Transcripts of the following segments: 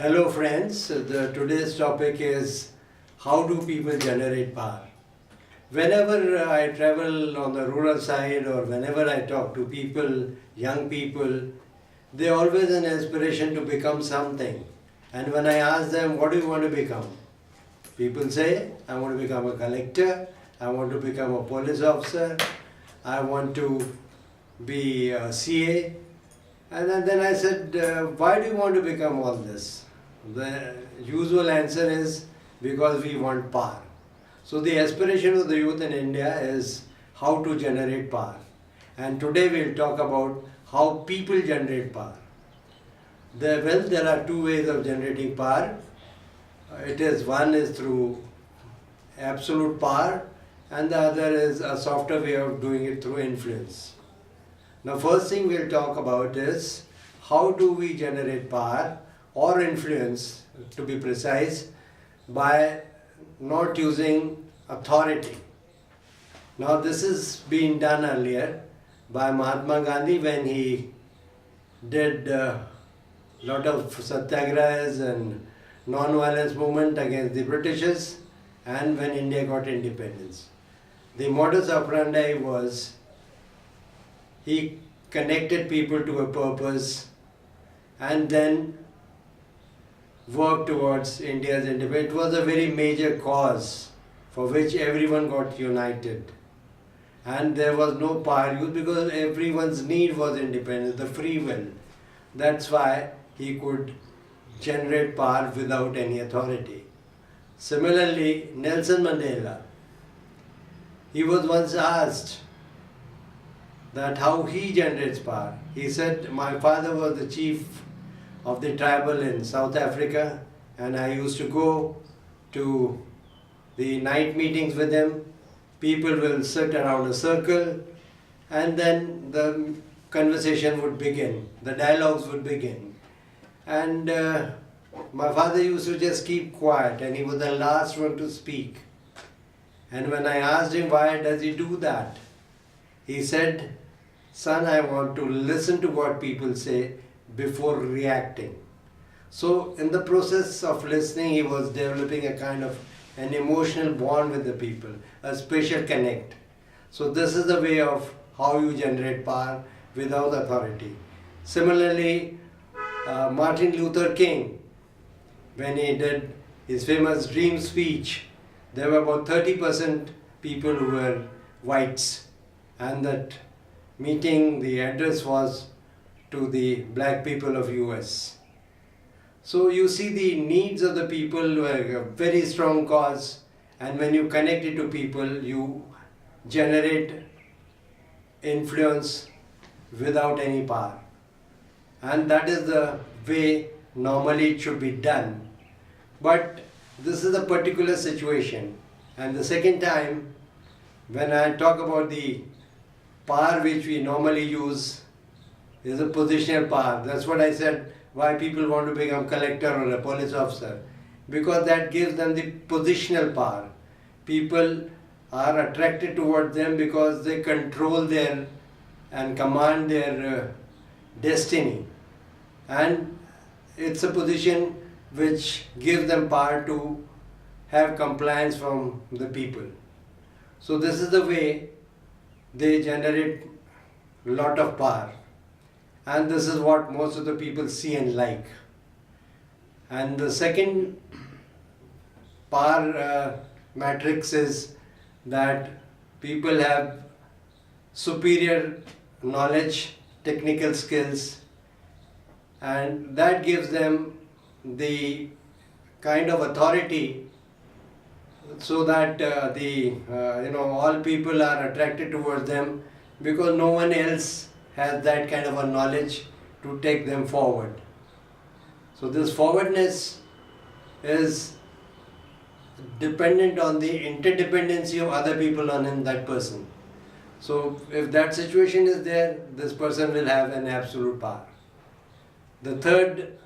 Hello friends, today's topic is how do people generate power? Whenever I travel on the rural side or whenever I talk to people, young people, they always an aspiration to become something. And when I ask them, what do you want to become? People say, I want to become a collector, I want to become a police officer, I want to be a CA. And then I said, why do you want to become all this? The usual answer is because we want power. So the aspiration of the youth in India is how to generate power. And today we'll talk about how people generate power. There are two ways of generating power. One is through absolute power and the other is a softer way of doing it through influence. Now first thing we'll talk about is how do we generate power or influence, to be precise, by not using authority. Now this has been done earlier by Mahatma Gandhi when he did a lot of satyagrahas and non-violence movement against the Britishers and when India got independence. The modus operandi was he connected people to a purpose and then worked towards India's independence. It was a very major cause for which everyone got united. And there was no power use because everyone's need was independence, the free will. That's why he could generate power without any authority. Similarly, Nelson Mandela, he was once asked that how he generates power. He said, my father was the chief of the tribal in South Africa and I used to go to the night meetings with him. People will sit around a circle and then the conversation would begin, the dialogues would begin. And my father used to just keep quiet and he was the last one to speak. And when I asked him why does he do that, he said, son, I want to listen to what people say before reacting. So in the process of listening, he was developing a kind of an emotional bond with the people, a special connect. So this is the way of how you generate power without authority. Similarly, Martin Luther King, when he did his famous Dreams speech, there were about 30% people who were whites, and that meeting, the address was to the black people of US. So you see the needs of the people were a very strong cause, and when you connect it to people, you generate influence without any power. And that is the way normally it should be done. But this is a particular situation. And the second time, when I talk about the power which we normally use, is a positional power. That's what I said, why people want to become collector or a police officer. Because that gives them the positional power. People are attracted towards them because they control their and command their destiny. And it's a position which gives them power to have compliance from the people. So this is the way they generate a lot of power. And this is what most of the people see and like. And the second power matrix is that people have superior knowledge, technical skills, and that gives them the kind of authority so that all people are attracted towards them because no one else has that kind of a knowledge to take them forward. So this forwardness is dependent on the interdependency of other people on that person. So if that situation is there, this person will have an absolute power. The third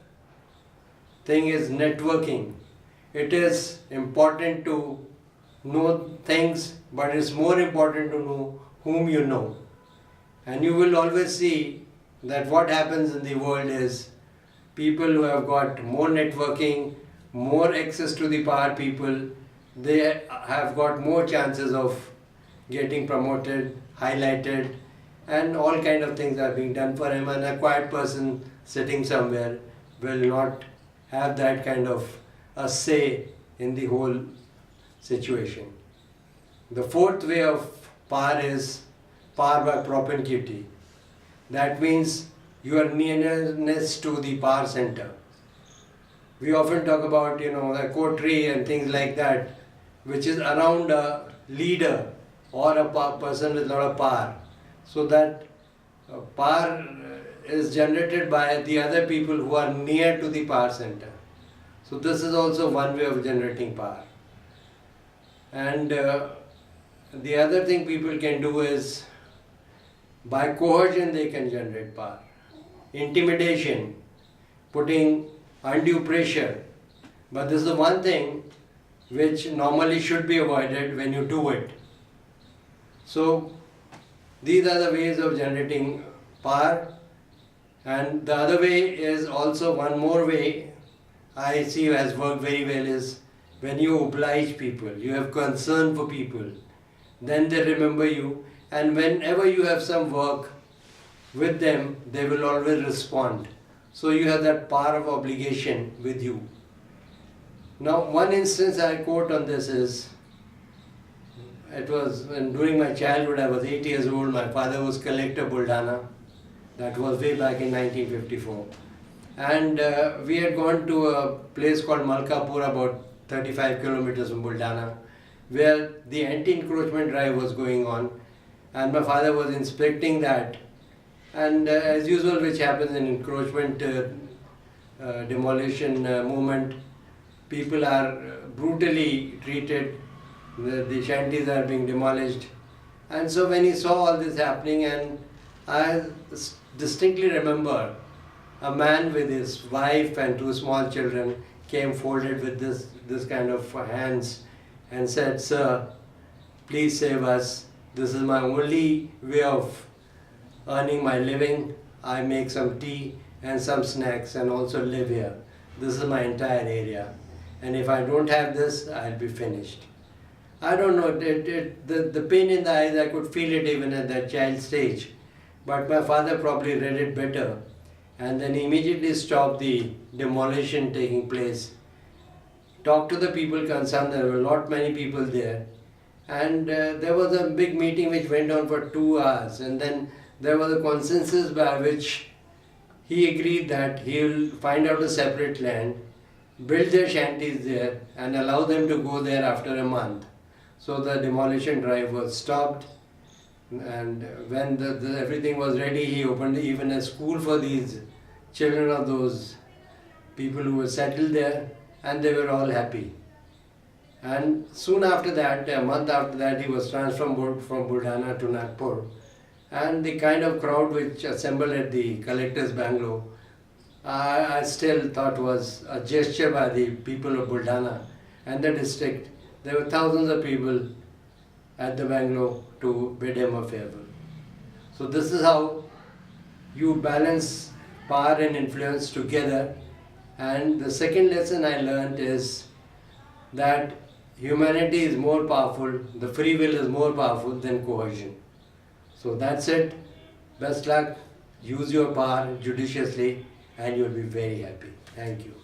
thing is networking. It is important to know things, but it's more important to know whom you know. And you will always see that what happens in the world is people who have got more networking, more access to the power people, they have got more chances of getting promoted, highlighted, and all kind of things are being done for him. And a quiet person sitting somewhere will not have that kind of a say in the whole situation. The fourth way of power is power by propinquity. That means your nearness to the power center. We often talk about, the coterie and things like that, which is around a leader or a person with a lot of power. So that power is generated by the other people who are near to the power center. So this is also one way of generating power. And the other thing people can do is, by coercion they can generate power. Intimidation, putting undue pressure. But this is the one thing which normally should be avoided when you do it. So these are the ways of generating power. And the other way is also one more way I see has worked very well is when you oblige people, you have concern for people, then they remember you, and whenever you have some work with them, they will always respond. So you have that power of obligation with you. Now, one instance I quote on this is, it was during my childhood, I was 8 years old, my father was collector Buldana. That was way back in 1954. And we had gone to a place called Malkapur, about 35 kilometers from Buldana, where the anti-encroachment drive was going on. And my father was inspecting that. And as usual, which happens in encroachment demolition movement, people are brutally treated, the shanties are being demolished. And so when he saw all this happening, and I distinctly remember a man with his wife and two small children came folded with this kind of hands and said, "Sir, please save us. This is my only way of earning my living. I make some tea and some snacks and also live here. This is my entire area. And if I don't have this, I'll be finished." I don't know, the pain in the eyes, I could feel it even at that child stage. But my father probably read it better and then immediately stopped the demolition taking place. Talked to the people concerned, there were many people there. And there was a big meeting which went on for 2 hours, and then there was a consensus by which he agreed that he will find out a separate land, build their shanties there and allow them to go there after a month. So the demolition drive was stopped, and when everything was ready, he opened even a school for these children of those people who were settled there, and they were all happy. And soon after that, a month after that, he was transferred from Buldana to Nagpur. And the kind of crowd which assembled at the collector's bungalow, I still thought was a gesture by the people of Buldana and the district. There were thousands of people at the bungalow to bid him a farewell. So this is how you balance power and influence together. And the second lesson I learned is that humanity is more powerful, the free will is more powerful than coercion. So that's it. Best luck. Use your power judiciously and you'll be very happy. Thank you.